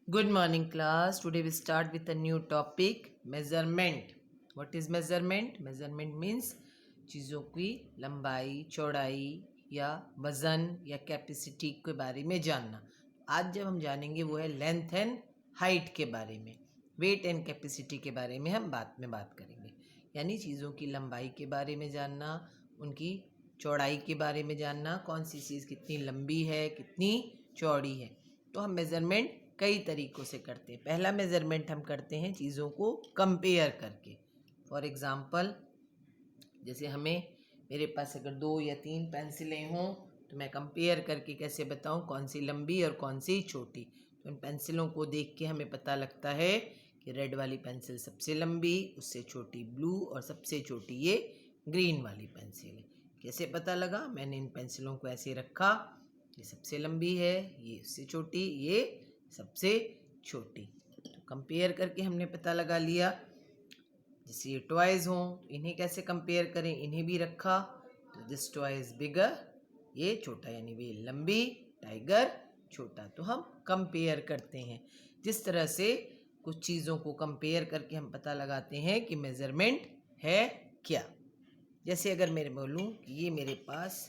Good morning, class. Today we start with a new topic, measurement. What is measurement? Measurement means चीज़ों की लंबाई, चौड़ाई या वज़न या कैपेसिटी के बारे में जानना. आज जब हम जानेंगे वो है लेंथ एंड हाइट के बारे में, वेट एंड कैपेसिटी के बारे में हम बात करेंगे. यानी चीज़ों की लंबाई के बारे में जानना, उनकी चौड़ाई के बारे में जानना, कौन सी चीज़ कितनी लंबी है, कितनी चौड़ी है. तो हम मेज़रमेंट कई तरीक़ों से करते हैं. पहला मेज़रमेंट हम करते हैं चीज़ों को कंपेयर करके. फॉर एग्ज़ाम्पल, जैसे मेरे पास अगर 2 या 3 पेंसिलें हों तो मैं कंपेयर करके कैसे बताऊं कौन सी लंबी और कौन सी छोटी. तो इन पेंसिलों को देख के हमें पता लगता है कि रेड वाली पेंसिल सबसे लंबी, उससे छोटी ब्लू और सबसे छोटी ये ग्रीन वाली पेंसिल है. कैसे पता लगा? मैंने इन पेंसिलों को ऐसे रखा, ये सबसे लंबी है, ये उससे छोटी, ये सबसे छोटी. तो कंपेयर करके हमने पता लगा लिया. जैसे ये टॉयज़ हों, इन्हें कैसे कंपेयर करें? इन्हें भी रखा तो दिस टॉय इज़ बिगर, ये छोटा, यानी ये लंबी, टाइगर छोटा. तो हम कंपेयर करते हैं. जिस तरह से कुछ चीज़ों को कंपेयर करके हम पता लगाते हैं कि मेज़रमेंट है क्या. जैसे अगर मैं बोलूँ कि ये मेरे पास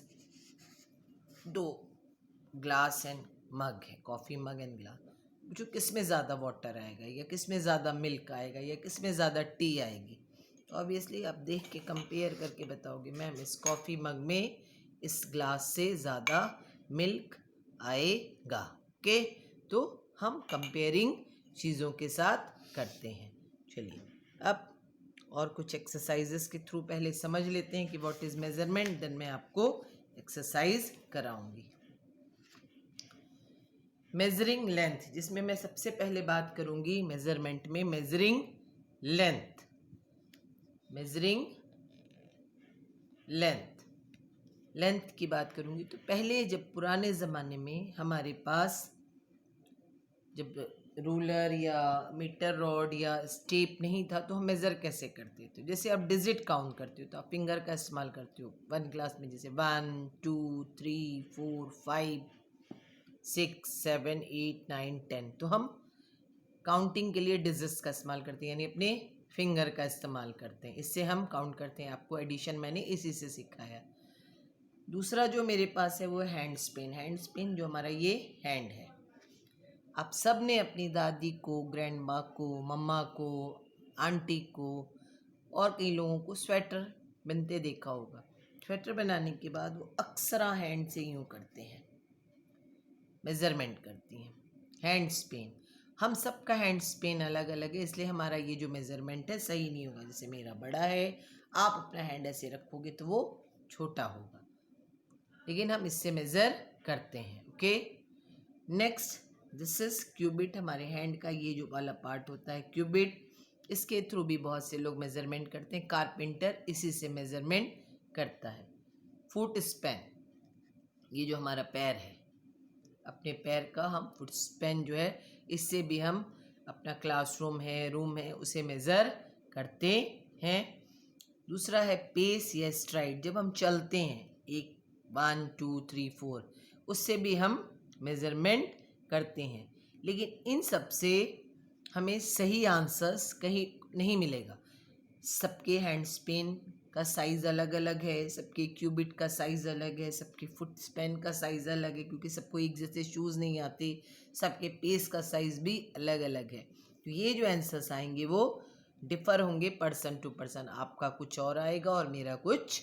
2 ग्लास एंड मग है, कॉफ़ी मग एंड ग्लास. जो किस में ज़्यादा वाटर आएगा या किस में ज़्यादा मिल्क आएगा या किस में ज़्यादा टी आएगी. तो ऑब्वियसली आप देख के कंपेयर करके बताओगे मैम इस कॉफ़ी मग में इस ग्लास से ज़्यादा मिल्क आएगा. ओके, तो हम कंपेयरिंग चीज़ों के साथ करते हैं. चलिए अब और कुछ एक्सरसाइजेस के थ्रू पहले समझ लेते हैं कि व्हाट इज़ मेज़रमेंट, देन मैं आपको एक्सरसाइज कराऊंगी. मेजरिंग लेंथ, जिसमें मैं सबसे पहले बात करूंगी मेजरमेंट में मेजरिंग लेंथ. मेजरिंग लेंथ की बात करूंगी तो पहले जब पुराने ज़माने में हमारे पास जब रूलर या मीटर रॉड या स्टेप नहीं था तो हम मेज़र कैसे करते थे. जैसे आप डिजिट काउंट करते हो तो आप फिंगर का इस्तेमाल करते हो. 1 क्लास में जैसे 1 2 3 4 5 6 7 8 9 10, तो हम काउंटिंग के लिए डिजिट्स का इस्तेमाल करते हैं, यानी अपने फिंगर का इस्तेमाल करते हैं. इससे हम काउंट करते हैं. आपको एडिशन मैंने इसी से सिखाया. दूसरा जो मेरे पास है वो है हैंड स्पेन. हैंड स्पेन जो हमारा ये हैंड है. आप सब ने अपनी दादी को, ग्रैंड माँ को, मम्मा को, आंटी को और कई लोगों को स्वेटर बनते देखा होगा. स्वेटर बनाने के बाद वो अक्सर हैंड से यूँ करते हैं, मेज़रमेंट करती हैं. हैंड स्पेन, हम सबका हैंड स्पेन अलग अलग है, इसलिए हमारा ये जो मेज़रमेंट है सही नहीं होगा. जैसे मेरा बड़ा है, आप अपना हैंड ऐसे रखोगे तो वो छोटा होगा, लेकिन हम इससे मेज़र करते हैं. Okay, next, this is cubit. हमारे हैंड का ये जो वाला पार्ट होता है क्यूबिट, इसके थ्रू भी बहुत से लोग मेज़रमेंट करते हैं. कारपेंटर इसी से मेज़रमेंट करता है. फुट स्पैन, ये जो हमारा पैर है, अपने पैर का हम फुट स्पैन जो है, इससे भी हम अपना क्लासरूम है, रूम है, उसे मेज़र करते हैं. दूसरा है पेस या स्ट्राइड. जब हम चलते हैं 1 2 3 4, उससे भी हम मेज़रमेंट करते हैं. लेकिन इन सब से हमें सही आंसर्स कहीं नहीं मिलेगा. सबके हैंड स्पेन का साइज़ अलग अलग है, सबके क्यूबिट का साइज़ अलग है, सबके फुट स्पैन का साइज़ अलग है, क्योंकि सबको एक जैसे शूज़ नहीं आते. सबके पेस का साइज़ भी अलग अलग है. तो ये जो आंसर्स आएंगे वो डिफ़र होंगे पर्सन टू पर्सन. आपका कुछ और आएगा और मेरा कुछ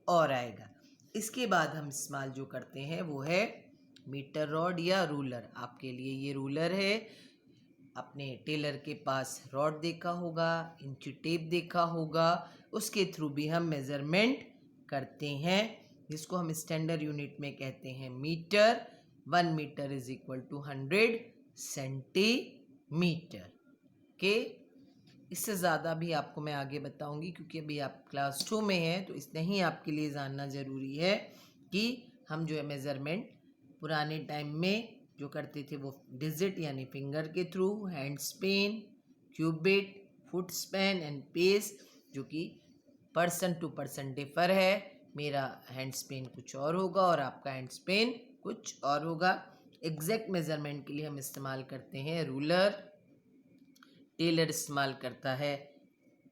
और आएगा. इसके बाद हम इस्तेमाल जो करते हैं वो है मीटर रॉड या रूलर. आपके लिए ये रूलर है. अपने टेलर के पास रॉड देखा होगा, इंची टेप देखा होगा, उसके थ्रू भी हम मेज़रमेंट करते हैं, जिसको हम स्टैंडर्ड यूनिट में कहते हैं metre. 1 metre is equal to 100 centimetre. Okay, इससे ज़्यादा भी आपको मैं आगे बताऊंगी, क्योंकि अभी आप क्लास 2 में हैं, तो इतना ही आपके लिए जानना ज़रूरी है कि हम जो है मेज़रमेंट पुराने टाइम में जो करते थे वो डिजिट यानी फिंगर के through, hand span, cubit, foot span and pace, जो कि पर्सन टू पर्सन डिफ़र है. मेरा हैंड स्पेन कुछ और होगा और आपका हैंड स्पेन कुछ और होगा. एग्जैक्ट मेजरमेंट के लिए हम इस्तेमाल करते हैं रूलर, टेलर इस्तेमाल करता है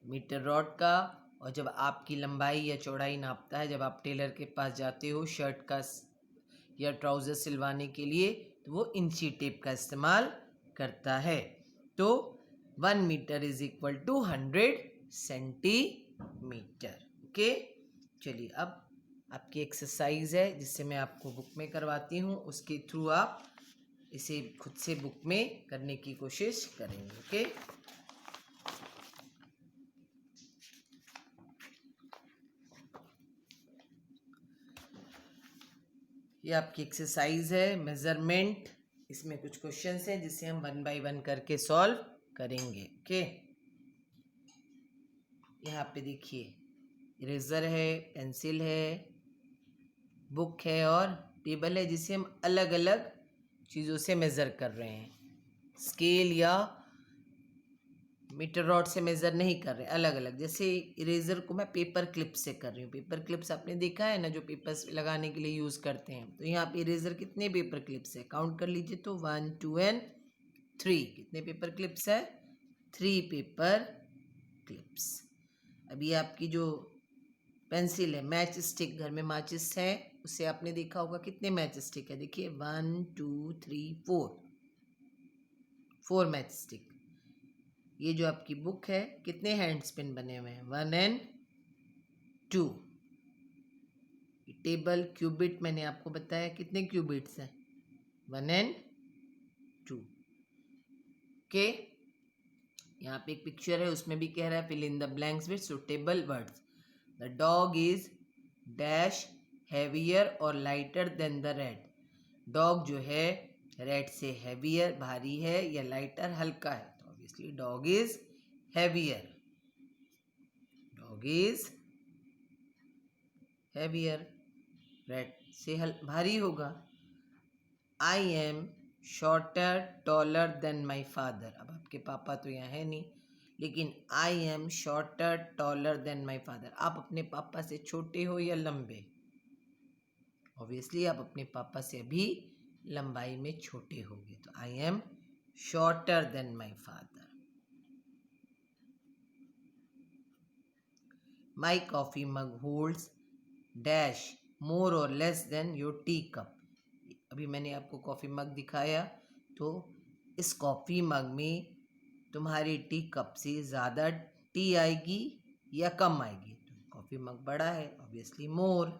मीटर रॉड का। और जब आपकी लंबाई या चौड़ाई नापता है, जब आप टेलर के पास जाते हो शर्ट का या ट्राउज़र सिलवाने के लिए, तो वो इंची टेप का इस्तेमाल करता है। तो 1 metre is equal to 100 centimetre. Okay, चलिए अब आपकी एक्सरसाइज है जिससे मैं आपको बुक में करवाती हूँ, उसके थ्रू आप इसे खुद से बुक में करने की कोशिश करेंगे। ओके, ये आपकी एक्सरसाइज है मेजरमेंट। इसमें कुछ क्वेश्चंस हैं जिसे हम 1 बाय 1 करके सॉल्व करेंगे। ओके, यहाँ पे देखिए इरेजर है, पेंसिल है, बुक है और टेबल है जिसे हम अलग अलग चीज़ों से मेज़र कर रहे हैं। स्केल या मीटर रॉड से मेज़र नहीं कर रहे, अलग अलग। जैसे इरेज़र को मैं पेपर क्लिप से कर रही हूँ। पेपर क्लिप्स आपने देखा है ना, जो पेपर्स लगाने के लिए यूज़ करते हैं। तो यहाँ पे इरेज़र कितने पेपर क्लिप्स है, काउंट कर लीजिए। तो 1 2 एंड 3, कितने पेपर क्लिप्स है, 3 पेपर क्लिप्स। अभी आपकी जो पेंसिल है, मैच स्टिक, घर में माचिस है, उसे आपने देखा होगा कितने मैच स्टिक है। देखिए 1 2 3 4 मैच स्टिक। ये जो आपकी बुक है, कितने हैंड स्पिन बने हुए हैं, 1 एंड 2। टेबल क्यूबिट मैंने आपको बताया कितने क्यूबिट्स हैं, 1 एंड 2। ओके, यहाँ पे एक पिक्चर है, उसमें भी कह रहा है fill in the blanks with suitable words. The dog is dash heavier और lighter than the red. Dog जो है रेड से हैवियर भारी है या लाइटर हल्का है, तो obviously dog is heavier, dog is heavier, red से भारी होगा। आई am shorter taller than my father. अब आपके पापा तो यहाँ है नहीं, लेकिन आई am shorter taller than my father. आप अपने पापा से छोटे हो या लंबे, ऑब्वियसली आप अपने पापा से अभी लंबाई में छोटे होंगे। तो I am shorter than my father. My coffee mug holds dash more और less than your tea cup. अभी मैंने आपको कॉफ़ी मग दिखाया, तो इस कॉफ़ी मग में तुम्हारी टी कप से ज़्यादा टी आएगी या कम आएगी। तो कॉफ़ी मग बड़ा है, obviously more,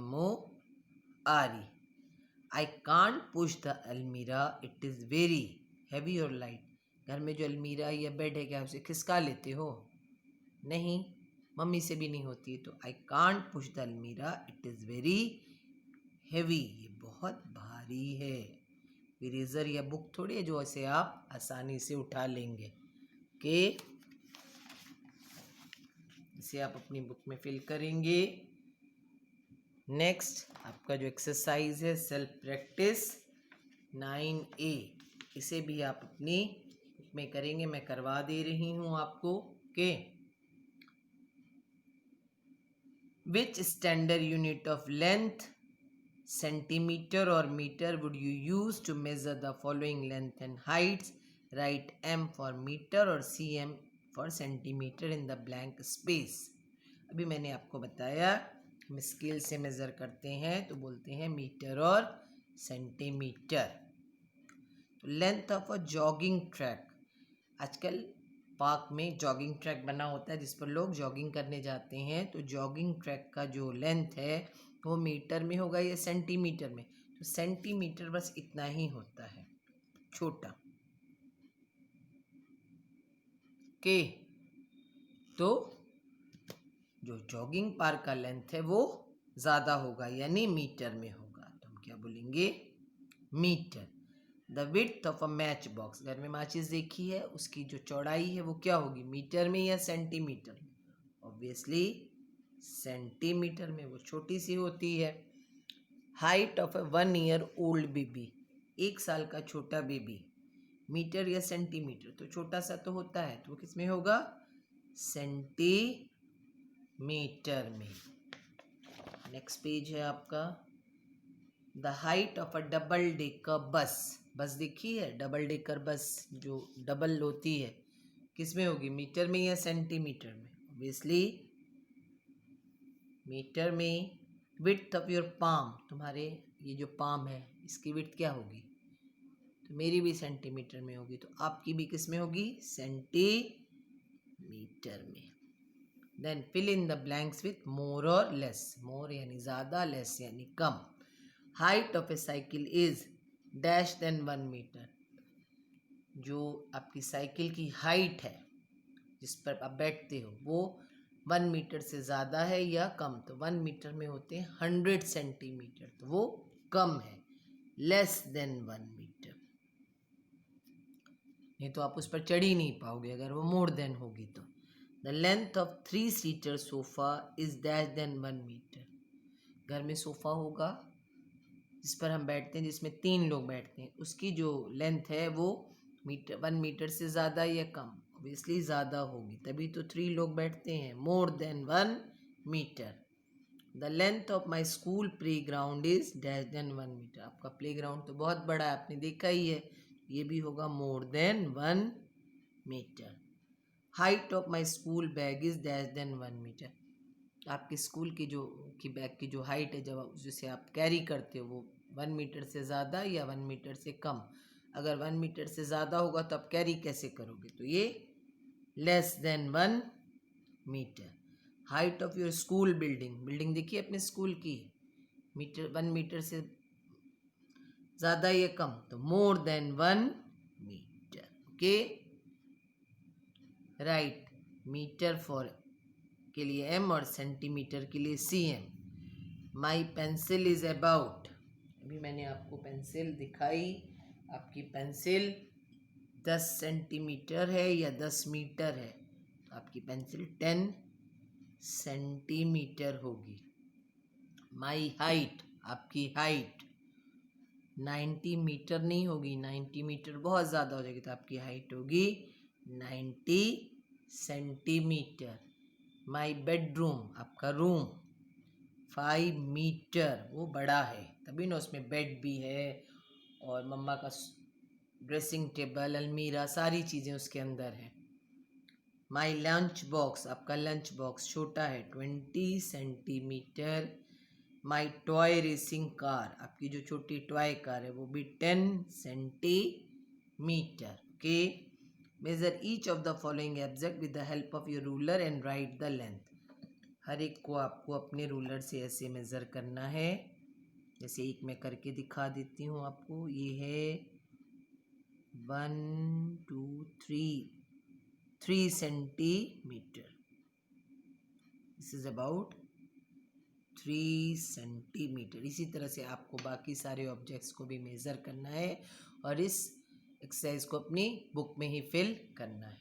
MORE। I can't push the अलमीरा, इट इज़ वेरी हैवी और लाइट। घर में जो अलमीरा या बेड है, क्या उसे खिसका लेते हो, नहीं, मम्मी से भी नहीं होती है। तो आई कांट पुश द अलमीरा, इट इज़ वेरी हैवी, ये बहुत भारी है। इरेजर या बुक थोड़ी है जो ऐसे आप आसानी से उठा लेंगे। के इसे आप अपनी बुक में फिल करेंगे। नेक्स्ट आपका जो एक्सरसाइज है सेल्फ प्रैक्टिस 9A, इसे भी आप अपनी बुक में करेंगे, मैं करवा दे रही हूँ आपको। के विच standard unit of length, centimetre और metre would you use to measure the following length and heights? Write M for meter और CM for centimeter in the blank space। अभी मैंने आपको बताया हम स्केल से मेज़र करते हैं तो बोलते हैं मीटर और सेंटीमीटर। तो length of a jogging track, आजकल पार्क में जॉगिंग ट्रैक बना होता है जिस पर लोग जॉगिंग करने जाते हैं। तो जॉगिंग ट्रैक का जो लेंथ है वो मीटर में होगा या सेंटीमीटर में। तो सेंटीमीटर बस इतना ही होता है, छोटा। के तो जो जॉगिंग पार्क का लेंथ है वो ज़्यादा होगा, यानी मीटर में होगा। तो हम क्या बोलेंगे, metre. The width of a match box, घर में माचिस देखी है, उसकी जो चौड़ाई है वो क्या होगी, मीटर में या सेंटीमीटर में, ऑब्वियसली सेंटीमीटर में, वो छोटी सी होती है। Height of A 1 year old baby, 1 साल का छोटा बेबी, मीटर या सेंटीमीटर, तो छोटा सा तो होता है, तो वो किस में होगा, सेंटीमीटर में। नेक्स्ट पेज है आपका the height of a double decker bus, बस देखी है डबल डेकर बस जो डबल होती है, किस में होगी, मीटर में या सेंटीमीटर में, ऑब्वियसली मीटर में। विड्थ ऑफ योर पाम, तुम्हारे ये जो पाम है इसकी विड्थ क्या होगी, तो मेरी भी सेंटीमीटर में होगी, तो आपकी भी किस में होगी, सेंटीमीटर में। Then fill in the blanks with more और लेस, मोर यानी ज़्यादा, लेस यानी कम। Height of a cycle is dash than 1 metre, जो आपकी साइकिल की हाइट है जिस पर आप बैठते हो वो 1 मीटर से ज़्यादा है या कम, तो 1 मीटर में होते हैं 100 सेंटीमीटर, तो वो कम है, लेस देन 1 मीटर। नहीं तो आप उस पर चढ़ ही नहीं पाओगे अगर वो मोर देन होगी तो। The length of 3 seater sofa is dash than 1 metre, घर में सोफ़ा होगा जिस पर हम बैठते हैं, जिसमें 3 लोग बैठते हैं, उसकी जो लेंथ है वो 1 मीटर से ज़्यादा या कम, ऑब्वियसली ज़्यादा होगी, तभी तो 3 लोग बैठते हैं, more than 1 metre. The length of my school play ground is dash than 1 metre, आपका प्ले ग्राउंड तो बहुत बड़ा है, आपने देखा ही है, ये भी होगा more than 1 metre. Height of my school bag is dash than 1 metre, आपके स्कूल की बैग की जो हाइट है जब जिसे आप कैरी करते हो वो 1 मीटर से ज़्यादा या 1 मीटर से कम, अगर 1 मीटर से ज़्यादा होगा तो आप कैरी कैसे करोगे, तो ये less than 1 metre. Height of your school building, building देखिए अपने स्कूल की, 1 मीटर से ज़्यादा या कम, तो more than 1 metre. Okay, right, metre for के लिए m और सेंटीमीटर के लिए cm। My pencil is about, अभी मैंने आपको पेंसिल दिखाई, आपकी पेंसिल 10 सेंटीमीटर है या 10 मीटर है, तो आपकी पेंसिल 10 सेंटीमीटर होगी। माई हाइट, आपकी हाइट 90 मीटर नहीं होगी, 90 मीटर बहुत ज़्यादा हो जाएगी, तो आपकी हाइट होगी 90 सेंटीमीटर। माई बेडरूम, आपका रूम 5 मीटर, वो बड़ा है तभी ना उसमें बेड भी है और मम्मा का ड्रेसिंग टेबल, अलमीरा, सारी चीज़ें उसके अंदर है। माई लंच बॉक्स, आपका लंच बॉक्स छोटा है 20 centimetre. My toy racing car, आपकी जो छोटी टॉय कार है वो भी 10 centimetre. Okay, measure each of the following object with the help of your ruler and write the length, हर एक को आपको अपने रूलर से ऐसे मेज़र करना है, जैसे एक मैं करके दिखा देती हूँ आपको, ये है 1 2 3 centimetre, this is about 3 centimetre. इसी तरह से आपको बाकी सारे ऑब्जेक्ट्स को भी मेज़र करना है और इस एक्सरसाइज को अपनी बुक में ही फिल करना है।